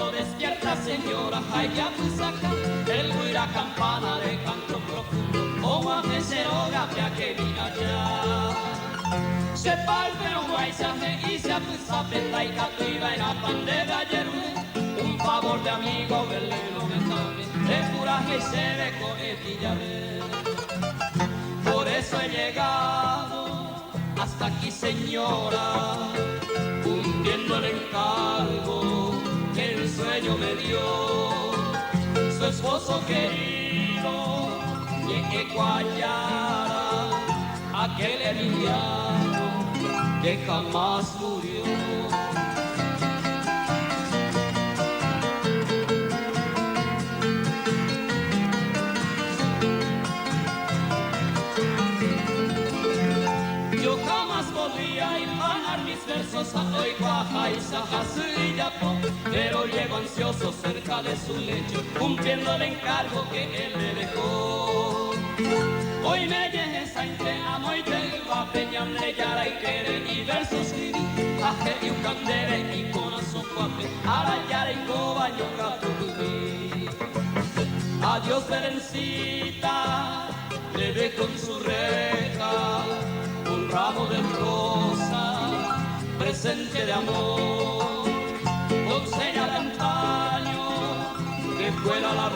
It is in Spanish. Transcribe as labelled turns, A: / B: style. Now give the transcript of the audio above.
A: cuando despierta señora, ay ya pues acá, el guira campana de canto profundo, como a meceroga que viene allá. Se parte un paisaje y se apuesta peta y cativa en la pan de gallerue, un favor de amigo veleno me sabe, de coraje y se ve con el por eso he llegado hasta aquí señora, cumpliendo el encargo que el sueño me dio, su esposo querido y que guayara aquel emiliano que jamás murió. Yo jamás podría imaginar mis versos a hoy Guaja y Sajasu y Yapo, pero llego ansioso cerca de su lecho, cumpliendo el encargo que él me dejó. Hoy me llegué a entre amo y te iba a peñarle yara y querer y versos escribí, aje y un candere y con azocuate, ara yara y coba yo gato viví. Adiós Berencita, le dejo en su reja un ramo de rosa, presente de amor, doncella de antaño, que fuera la